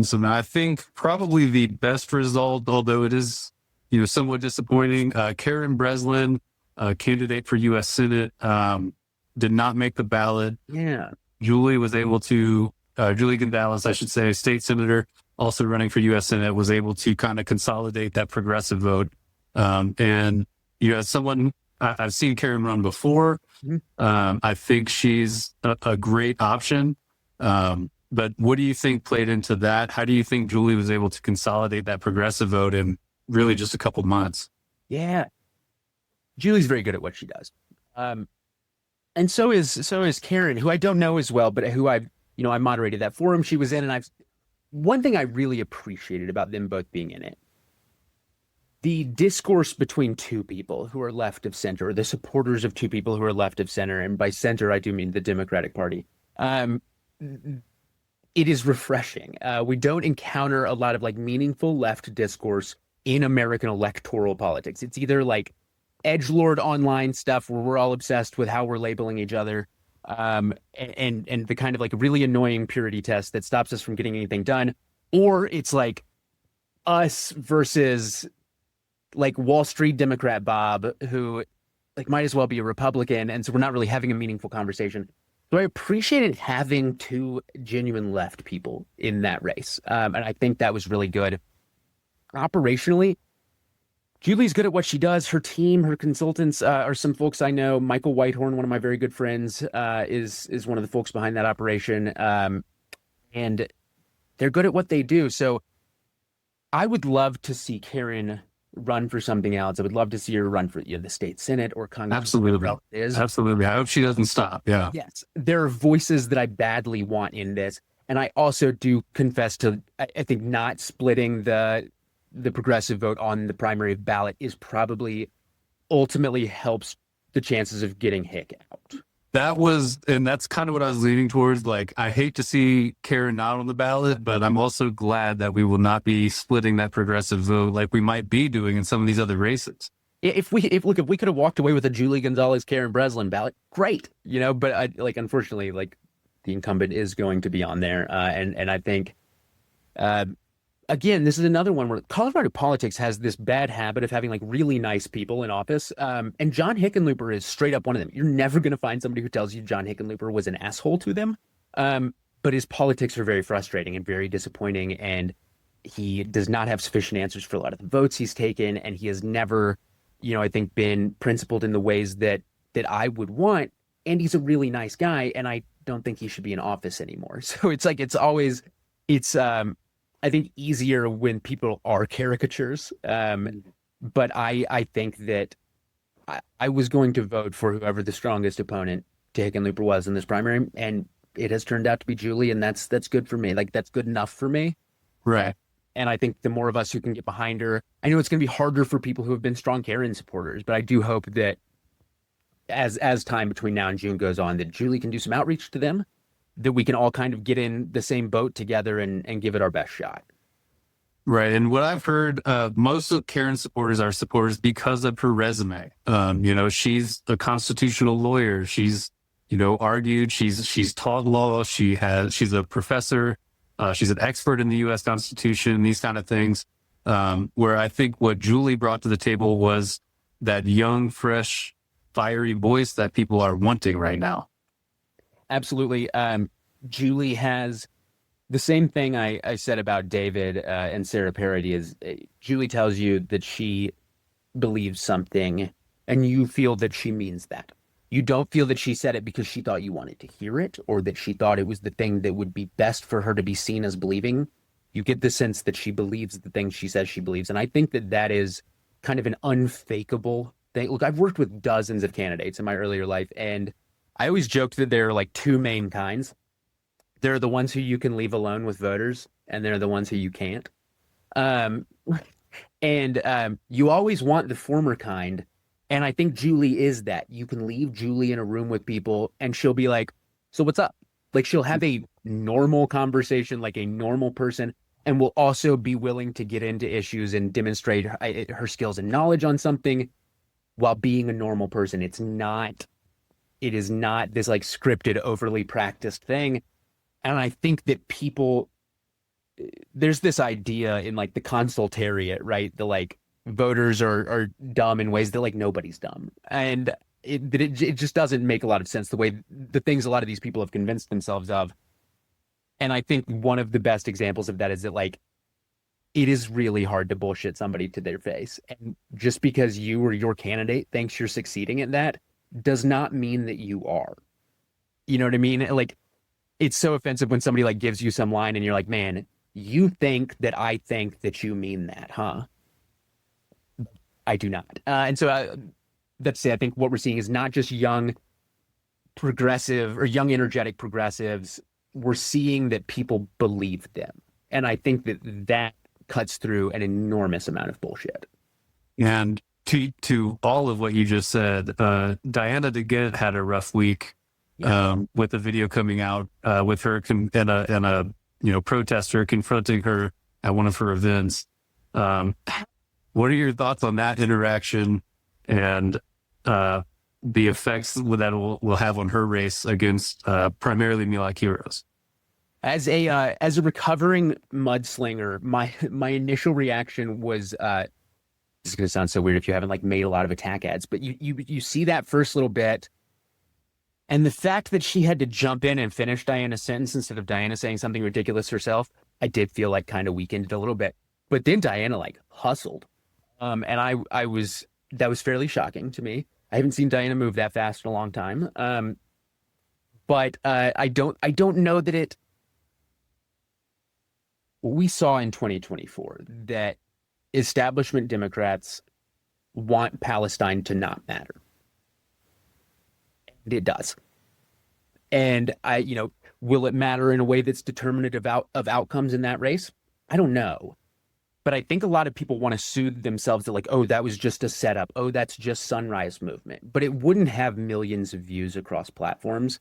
So now I think probably the best result, although it is, somewhat disappointing, Karen Breslin, candidate for U.S. Senate, did not make the ballot. Yeah. Julie Gonzalez, I should say, state senator, also running for U.S. Senate, was able to kind of consolidate that progressive vote. And, as someone, I've seen Karen run before. I think she's a great option. But what do you think played into that? How do you think Julie was able to consolidate that progressive vote in really just a couple months? Yeah. Julie's very good at what she does. And so is Karen, who I don't know as well, but who I moderated that forum she was in. And one thing I really appreciated about them both being in it, the discourse between two people who are left of center, or the supporters of two people who are left of center. And by center, I do mean the Democratic Party. It is refreshing. We don't encounter a lot of meaningful left discourse in American electoral politics. It's either edgelord online stuff where we're all obsessed with how we're labeling each other, and the kind of really annoying purity test that stops us from getting anything done, or it's us versus Wall Street Democrat Bob, who might as well be a Republican, and so we're not really having a meaningful conversation. So I appreciated having two genuine left people in that race, and I think that was really good. Operationally, Julie's good at what she does. Her team, her consultants are some folks I know. Michael Whitehorn, one of my very good friends, is one of the folks behind that operation. And they're good at what they do. So I would love to see Karen run for something else. I would love to see her run for the state senate or Congress. Absolutely. Absolutely. I hope she doesn't stop. Yeah. Yes. There are voices that I badly want in this. And I also do confess to, I think, not splitting the progressive vote on the primary ballot is probably ultimately helps the chances of getting Hick out. And that's kind of what I was leaning towards. I hate to see Karen not on the ballot, but I'm also glad that we will not be splitting that progressive vote like we might be doing in some of these other races. If we could have walked away with a Julie Gonzalez, Karen Breslin ballot, great, but unfortunately, the incumbent is going to be on there. And I think, again, this is another one where Colorado politics has this bad habit of having really nice people in office. And John Hickenlooper is straight up one of them. You're never going to find somebody who tells you John Hickenlooper was an asshole to them. But his politics are very frustrating and very disappointing. And he does not have sufficient answers for a lot of the votes he's taken. And he has never, I think, been principled in the ways that I would want. And he's a really nice guy. And I don't think he should be in office anymore. So it's I think easier when people are caricatures. But I think that I was going to vote for whoever the strongest opponent to Hickenlooper was in this primary. And it has turned out to be Julie. And that's good for me. That's good enough for me. Right. And I think the more of us who can get behind her, I know it's going to be harder for people who have been strong Karen supporters, but I do hope that as time between now and June goes on, that Julie can do some outreach to them, that we can all kind of get in the same boat together and give it our best shot. Right. And what I've heard, most of Karen's supporters are supporters because of her resume. She's a constitutional lawyer. She's, argued, she's taught law. She's a professor. She's an expert in the U.S. Constitution, these kind of things. Where I think what Julie brought to the table was that young, fresh, fiery voice that people are wanting right now. Absolutely. Julie has the same thing I said about David and Sarah Parody is Julie tells you that she believes something and you feel that she means that. You don't feel that she said it because she thought you wanted to hear it or that she thought it was the thing that would be best for her to be seen as believing. You get the sense that she believes the thing she says she believes. And I think that that is kind of an unfakeable thing. Look, I've worked with dozens of candidates in my earlier life, and I always joked that there are like two main kinds. There are the ones who you can leave alone with voters, and there are the ones who you can't. Um, you always want the former kind. And I think Julie is that. You can leave Julie in a room with people and she'll be like, so what's up? Like she'll have a normal conversation like a normal person and will also be willing to get into issues and demonstrate her skills and knowledge on something while being a normal person. It is not this like scripted, overly practiced thing. And I think that there's this idea in like the consultariat, right? The like voters are dumb in ways that like nobody's dumb. And it just doesn't make a lot of sense the way the things a lot of these people have convinced themselves of. And I think one of the best examples of that is that like it is really hard to bullshit somebody to their face. And just because you or your candidate thinks you're succeeding at that does not mean that you are. You know what I mean? Like it's so offensive when somebody like gives you some line and you're like, man, you think that I think that you mean that, huh? I do not. And so that's it. I think what we're seeing is not just young progressive or young energetic progressives. We're seeing that people believe them. And I think that cuts through an enormous amount of bullshit. And to all of what you just said, Diana DeGette had a rough week with a video coming out with her and a protester confronting her at one of her events. What are your thoughts on that interaction and the effects that will have on her race against primarily Me Like Heroes? As a recovering mudslinger, my initial reaction was this is going to sound so weird if you haven't like made a lot of attack ads, but you see that first little bit, and the fact that she had to jump in and finish Diana's sentence instead of Diana saying something ridiculous herself, I did feel like kind of weakened it a little bit. But then Diana like hustled. And that was fairly shocking to me. I haven't seen Diana move that fast in a long time. But I don't know that we saw in 2024 that establishment Democrats want Palestine to not matter. And it does. And will it matter in a way that's determinative of outcomes in that race? I don't know. But I think a lot of people want to soothe themselves to like, oh, that was just a setup. Oh, that's just Sunrise Movement. But it wouldn't have millions of views across platforms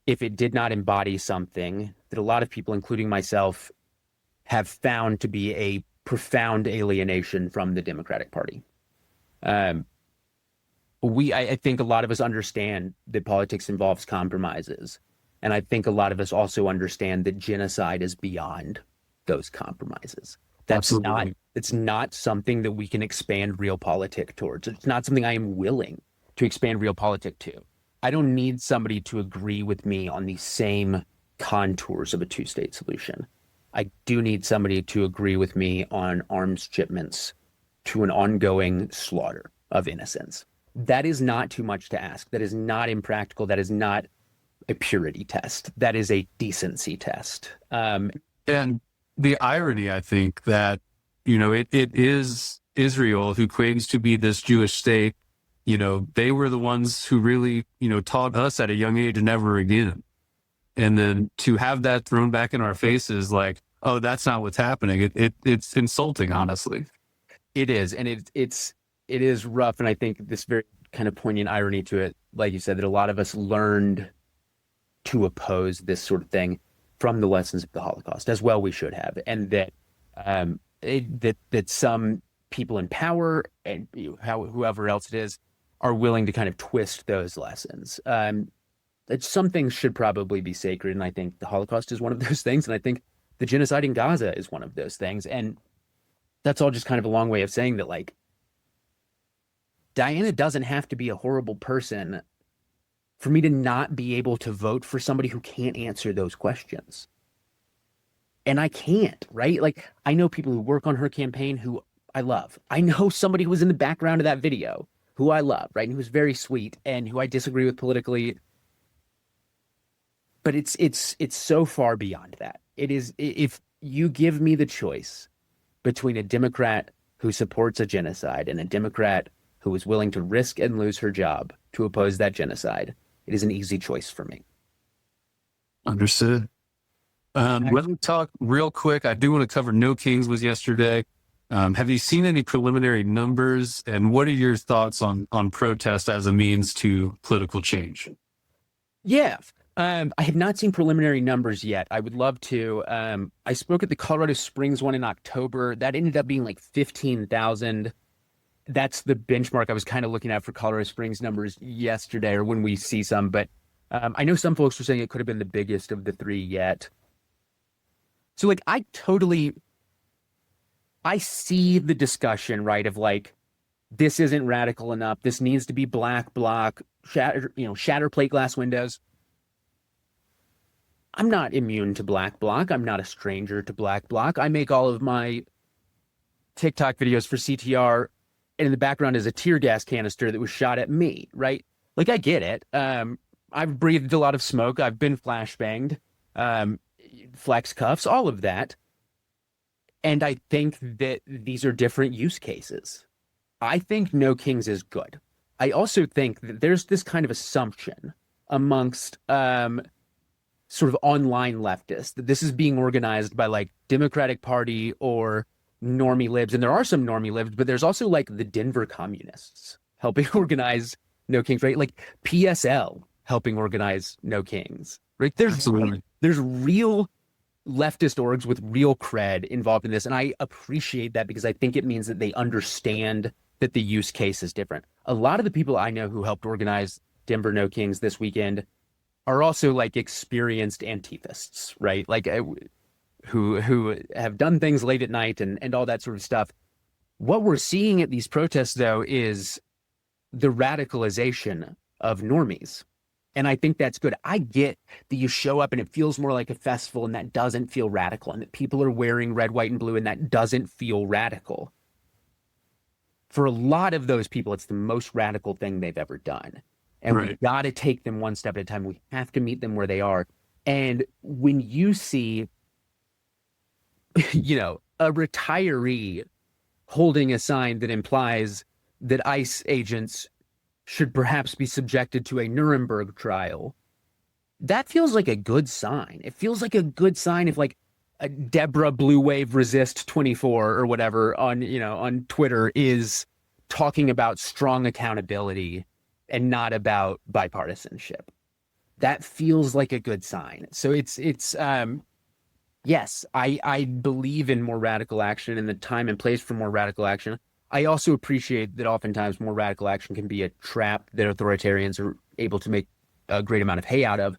if it did not embody something that a lot of people, including myself, have found to be a profound alienation from the Democratic Party. I think a lot of us understand that politics involves compromises. And I think a lot of us also understand that genocide is beyond those compromises. It's not something that we can expand realpolitik towards. It's not something I am willing to expand realpolitik to. I don't need somebody to agree with me on the same contours of a two-state solution. I do need somebody to agree with me on arms shipments to an ongoing slaughter of innocents. That is not too much to ask. That is not impractical. That is not a purity test. That is a decency test. And the irony, I think, that, it is Israel who claims to be this Jewish state. They were the ones who really, taught us at a young age never again. And then to have that thrown back in our faces like, oh, that's not what's happening. It's insulting, honestly. It is. And it is rough. And I think this very kind of poignant irony to it, like you said, that a lot of us learned to oppose this sort of thing from the lessons of the Holocaust, as well we should have, and that that some people in power and whoever else it is are willing to kind of twist those lessons. Some things should probably be sacred, and I think the Holocaust is one of those things, and I think the genocide in Gaza is one of those things, and that's all just kind of a long way of saying that, like, Diana doesn't have to be a horrible person for me to not be able to vote for somebody who can't answer those questions. And I can't, right? Like, I know people who work on her campaign who I love. I know somebody who was in the background of that video who I love, right? And who was very sweet and who I disagree with politically. But it's so far beyond that. It is, if you give me the choice between a Democrat who supports a genocide and a Democrat who is willing to risk and lose her job to oppose that genocide, it is an easy choice for me. Understood. Let me talk real quick. I do want to cover No Kings was yesterday. Have you seen any preliminary numbers, and what are your thoughts on protest as a means to political change? Yeah. I have not seen preliminary numbers yet. I would love to. I spoke at the Colorado Springs one in October. That ended up being like 15,000. That's the benchmark I was kind of looking at for Colorado Springs numbers yesterday, or when we see some. But I know some folks were saying it could have been the biggest of the three yet. So like, I see the discussion, right, of like, this isn't radical enough. This needs to be black bloc, shatter plate glass windows. I'm not immune to black bloc. I'm not a stranger to black bloc. I make all of my TikTok videos for CTR, and in the background is a tear gas canister that was shot at me, right? Like, I get it. I've breathed a lot of smoke. I've been flashbanged, flex cuffs, all of that. And I think that these are different use cases. I think No Kings is good. I also think that there's this kind of assumption amongst sort of online leftists that this is being organized by like Democratic Party or normie libs. And there are some normie libs, but there's also like the Denver communists helping organize No Kings, right? Like PSL helping organize No Kings, right? There's real leftist orgs with real cred involved in this. And I appreciate that because I think it means that they understand that the use case is different. A lot of the people I know who helped organize Denver No Kings this weekend are also like experienced antifists, right? Like who have done things late at night and all that sort of stuff. What we're seeing at these protests, though, is the radicalization of normies. And I think that's good. I get that you show up and it feels more like a festival and that doesn't feel radical, and that people are wearing red, white, and blue and that doesn't feel radical. For a lot of those people, it's the most radical thing they've ever done. And right. We've got to take them one step at a time. We have to meet them where they are. And when you see, a retiree holding a sign that implies that ICE agents should perhaps be subjected to a Nuremberg trial, that feels like a good sign. It feels like a good sign if like a Deborah Blue Wave Resist 24 or whatever on Twitter is talking about strong accountability and not about bipartisanship. That feels like a good sign. So yes, I believe in more radical action and the time and place for more radical action. I also appreciate that oftentimes more radical action can be a trap that authoritarians are able to make a great amount of hay out of.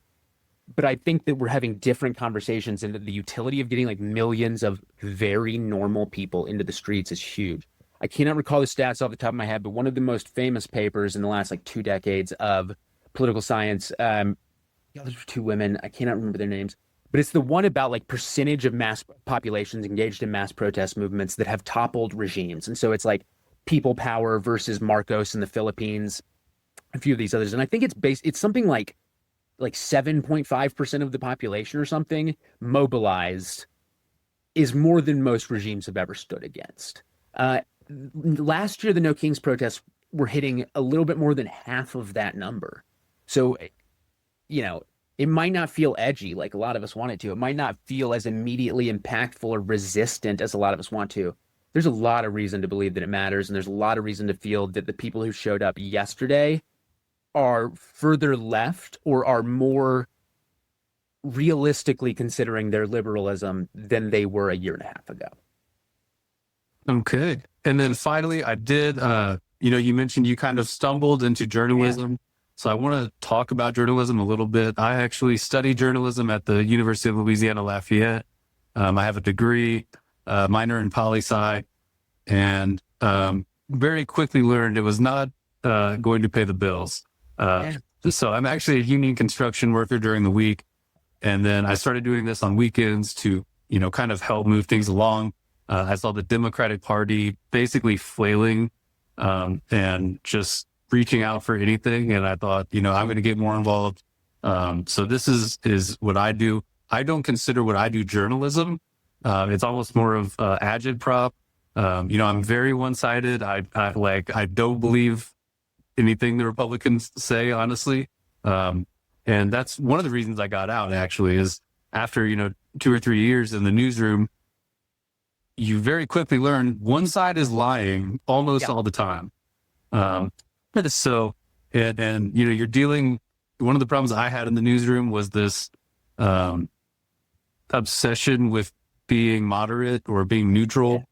But I think that we're having different conversations, and that the utility of getting like millions of very normal people into the streets is huge. I cannot recall the stats off the top of my head, but one of the most famous papers in the last like 2 decades of political science, those were 2 women, I cannot remember their names, but it's the one about like percentage of mass populations engaged in mass protest movements that have toppled regimes. And so it's like People Power versus Marcos in the Philippines, a few of these others. And I think it's something like 7.5% of the population or something mobilized is more than most regimes have ever stood against. Last year, the No Kings protests were hitting a little bit more than half of that number. So, it might not feel edgy like a lot of us want it to. It might not feel as immediately impactful or resistant as a lot of us want to. There's a lot of reason to believe that it matters, and there's a lot of reason to feel that the people who showed up yesterday are further left or are more realistically considering their liberalism than they were a year and a half ago. Okay. And then finally, I did, you mentioned you kind of stumbled into journalism. Yeah. So I want to talk about journalism a little bit. I actually studied journalism at the University of Louisiana Lafayette. I have a degree, minor in poli-sci, and very quickly learned it was not going to pay the bills. So I'm actually a union construction worker during the week. And then I started doing this on weekends to, kind of help move things along. I saw the Democratic Party basically flailing and just reaching out for anything. And I thought, I'm going to get more involved. So this is what I do. I don't consider what I do journalism. It's almost more of agitprop. I'm very one-sided. I don't believe anything the Republicans say, honestly. And that's one of the reasons I got out, actually, is after, 2 or 3 years in the newsroom, you very quickly learn one side is lying almost all the time. So, and you're dealing, one of the problems I had in the newsroom was this obsession with being moderate or being neutral.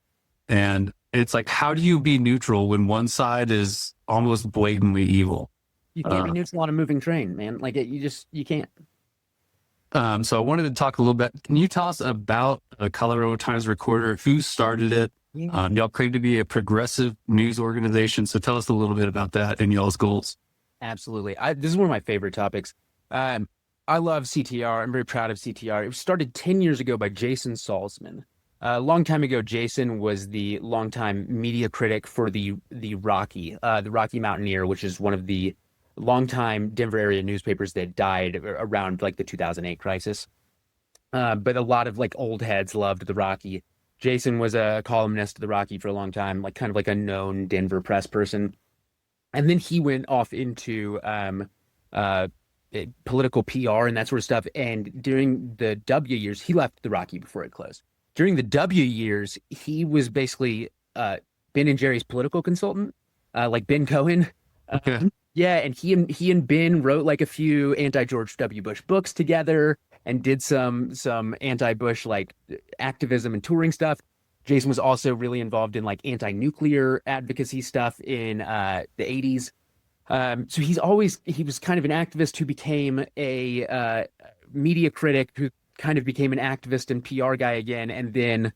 And it's like, how do you be neutral when one side is almost blatantly evil? You can't be neutral on a moving train, man. Like you can't. So I wanted to talk a little bit. Can you tell us about the Colorado Times Recorder? Who started it? Y'all claim to be a progressive news organization. So tell us a little bit about that and y'all's goals. Absolutely. This is one of my favorite topics. I love CTR. I'm very proud of CTR. It was started 10 years ago by Jason Salzman. A long time ago, Jason was the longtime media critic for the Rocky Mountaineer, which is one of the longtime Denver area newspapers that died around like the 2008 crisis. But a lot of like old heads loved the Rocky. Jason was a columnist of the Rocky for a long time, like kind of like a known Denver press person. And then he went off into political PR and that sort of stuff. And during the W years, he left the Rocky before it closed. During the W years, he was basically Ben and Jerry's political consultant, like Ben Cohen. Okay. Yeah, and he and Ben wrote like a few anti-George W. Bush books together and did some anti-Bush like activism and touring stuff. Jason was also really involved in like anti-nuclear advocacy stuff in the 80s. So he was kind of an activist who became a media critic who kind of became an activist and PR guy again, and then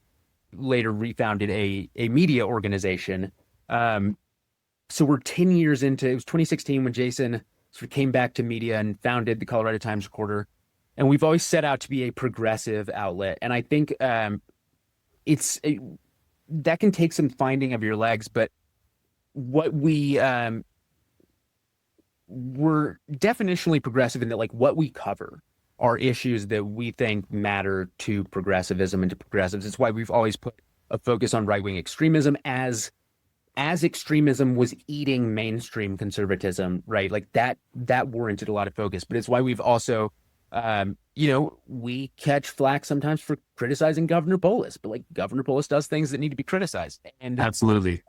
later refounded a media organization. So we're 10 years into, it was 2016 when Jason sort of came back to media and founded the Colorado Times Recorder. And we've always set out to be a progressive outlet. And I think that can take some finding of your legs, but what we're definitionally progressive in that like what we cover are issues that we think matter to progressivism and to progressives. It's why we've always put a focus on right-wing extremism as extremism was eating mainstream conservatism, right? Like that warranted a lot of focus, but it's why we've also, we catch flack sometimes for criticizing Governor Polis, but like Governor Polis does things that need to be criticized. And absolutely,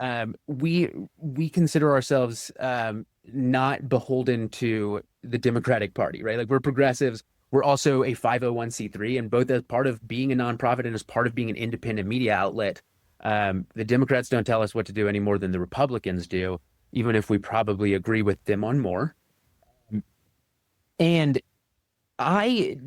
we consider ourselves not beholden to the Democratic Party, right? Like we're progressives. We're also a 501c3, and both as part of being a nonprofit and as part of being an independent media outlet. The Democrats don't tell us what to do any more than the Republicans do, even if we probably agree with them on more. And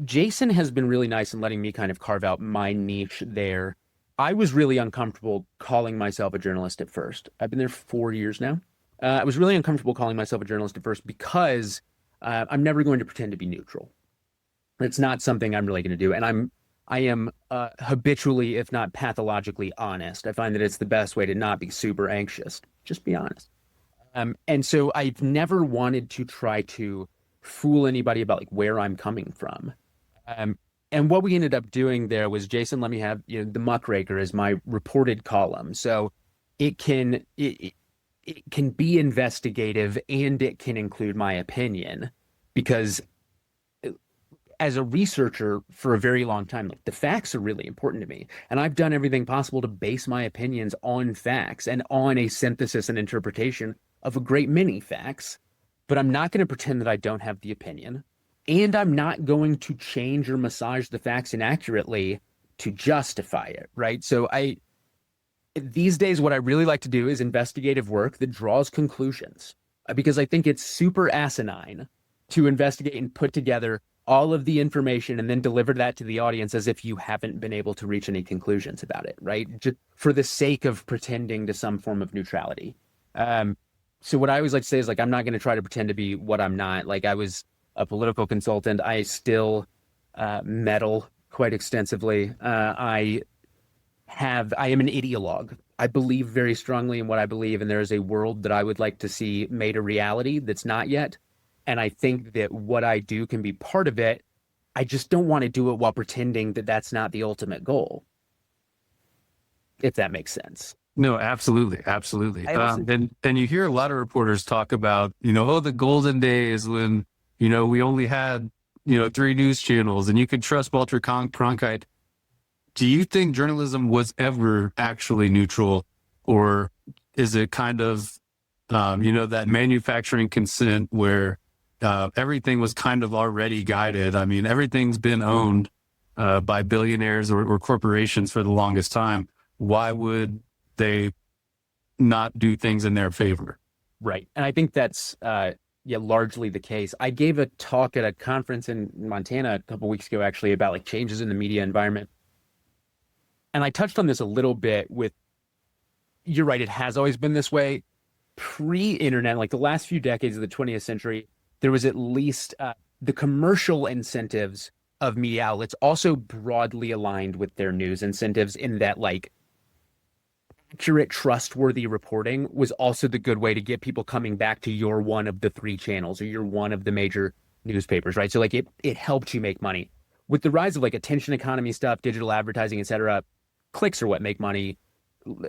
Jason has been really nice in letting me kind of carve out my niche there. I was really uncomfortable calling myself a journalist at first. I've been there for 4 years now. I was really uncomfortable calling myself a journalist at first because I'm never going to pretend to be neutral. It's not something I'm really going to do. And I am habitually, if not pathologically, honest. I find that it's the best way to not be super anxious. Just be honest. And so I've never wanted to try to fool anybody about like where I'm coming from. And what we ended up doing there was Jason let me have the Muckraker as my reported column. So it can be investigative and it can include my opinion, because as a researcher for a very long time, like the facts are really important to me. And I've done everything possible to base my opinions on facts and on a synthesis and interpretation of a great many facts. But I'm not going to pretend that I don't have the opinion. And I'm not going to change or massage the facts inaccurately to justify it, right? So these days, what I really like to do is investigative work that draws conclusions, because I think it's super asinine to investigate and put together all of the information and then deliver that to the audience as if you haven't been able to reach any conclusions about it, right? Just for the sake of pretending to some form of neutrality. So what I always like to say is like, I'm not going to try to pretend to be what I'm not. Like I was a political consultant. I still meddle quite extensively. I I am an ideologue. I believe very strongly in what I believe, and there is a world that I would like to see made a reality that's not yet. And I think that what I do can be part of it. I just don't want to do it while pretending that that's not the ultimate goal, if that makes sense. No, absolutely. Absolutely. And you hear a lot of reporters talk about, oh, the golden days when, we only had, 3 news channels and you could trust Walter Cronkite. Do you think journalism was ever actually neutral, or is it kind of, that manufacturing consent where everything was kind of already guided? I mean, everything's been owned by billionaires or corporations for the longest time. Why would they not do things in their favor? Right. And I think that's largely the case. I gave a talk at a conference in Montana a couple weeks ago, actually, about like changes in the media environment. And I touched on this a little bit with, you're right, it has always been this way. Pre-internet, like the last few decades of the 20th century, there was at least the commercial incentives of media outlets also broadly aligned with their news incentives, in that like accurate, trustworthy reporting was also the good way to get people coming back to your one of the 3 channels, or you're one of the major newspapers, right? So like it helped you make money. With the rise of like attention economy stuff, digital advertising, et cetera, clicks are what make money.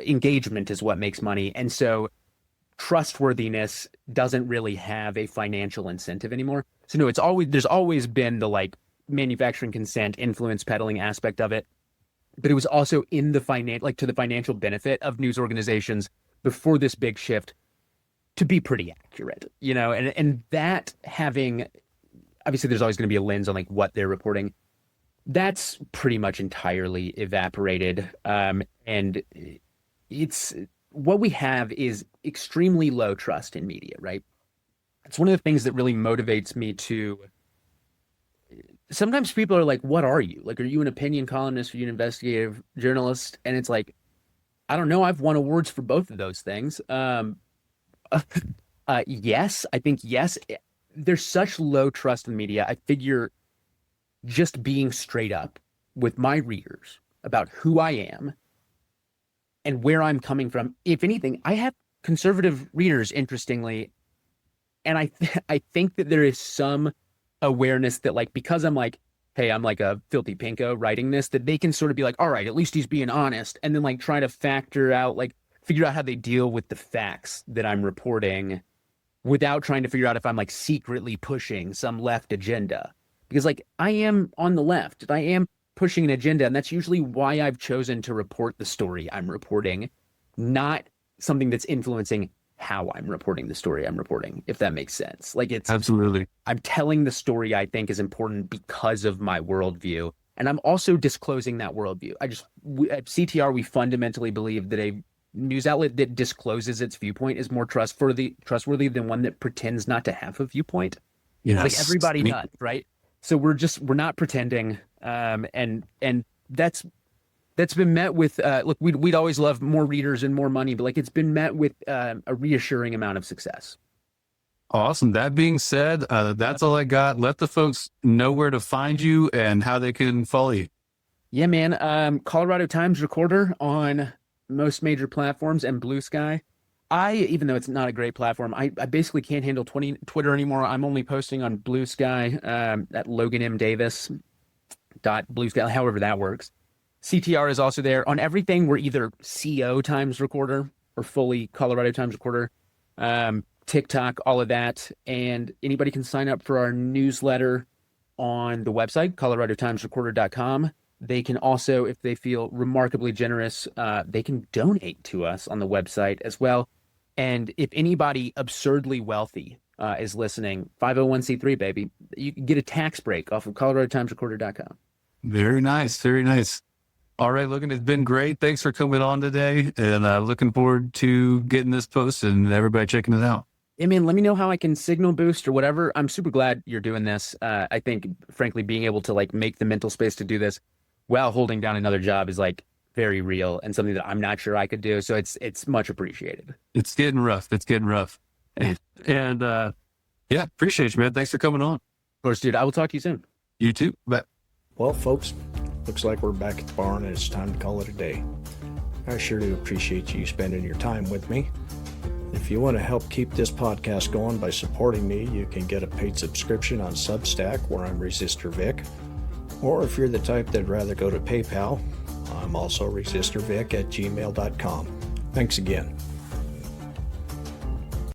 Engagement is what makes money. And so trustworthiness doesn't really have a financial incentive anymore. So no, there's always been the like manufacturing consent, influence peddling aspect of it. But it was also in the to the financial benefit of news organizations before this big shift to be pretty accurate, and that having, obviously there's always going to be a lens on like what they're reporting. That's pretty much entirely evaporated. And it's what we have is extremely low trust in media, right? It's one of the things that really motivates me to, sometimes people are like, what are you? Like, are you an opinion columnist? Are you an investigative journalist? And it's like, I don't know. I've won awards for both of those things. Yes, I think yes. There's such low trust in media. I figure just being straight up with my readers about who I am and where I'm coming from. If anything, I have conservative readers, interestingly. And I think that there is some awareness that like, because I'm like, hey, I'm like a filthy pinko writing this, that they can sort of be like, all right, at least he's being honest. And then like try to figure out how they deal with the facts that I'm reporting without trying to figure out if I'm like secretly pushing some left agenda. Because like I am on the left, I am pushing an agenda, and that's usually why I've chosen to report the story I'm reporting, not something that's influencing how I'm reporting the story I'm reporting, if that makes sense. Like it's absolutely, I'm telling the story I think is important because of my worldview, and I'm also disclosing that worldview. At CTR, we fundamentally believe that a news outlet that discloses its viewpoint is more trustworthy than one that pretends not to have a viewpoint. Yes. Like everybody does, right? So we're not pretending, and that's been met with look, we'd always love more readers and more money, but like it's been met with a reassuring amount of success. Awesome. That being said, that's all I got. Let the folks know where to find you and how they can follow you. Yeah, man. Colorado Times Recorder on most major platforms and Blue Sky. Even though it's not a great platform, I basically can't handle Twitter anymore. I'm only posting on Blue Sky at Logan M. Davis .Blue Sky, however that works. CTR is also there. On everything, we're either CO Times Recorder or fully Colorado Times Recorder. TikTok, all of that. And anybody can sign up for our newsletter on the website, coloradotimesrecorder.com. They can also, if they feel remarkably generous, they can donate to us on the website as well. And if anybody absurdly wealthy is listening, 501c3, baby, you can get a tax break off of coloradotimesrecorder.com. Very nice. Very nice. All right, Logan, it's been great. Thanks for coming on today. And looking forward to getting this posted and everybody checking it out. I mean, let me know how I can signal boost or whatever. I'm super glad you're doing this. I think, frankly, being able to like make the mental space to do this while holding down another job is like very real and something that I'm not sure I could do. So it's much appreciated. It's getting rough. And yeah, appreciate you, man. Thanks for coming on. Of course, dude. I will talk to you soon. You too. Bye. Well, folks, Looks like we're back at the barn and it's time to call it a day. I sure do appreciate you spending your time with me. If you want to help keep this podcast going by supporting me, you can get a paid subscription on Substack, where I'm Resistor Vic. Or if you're the type that'd rather go to PayPal, I'm also resistorvic@gmail.com. Thanks again.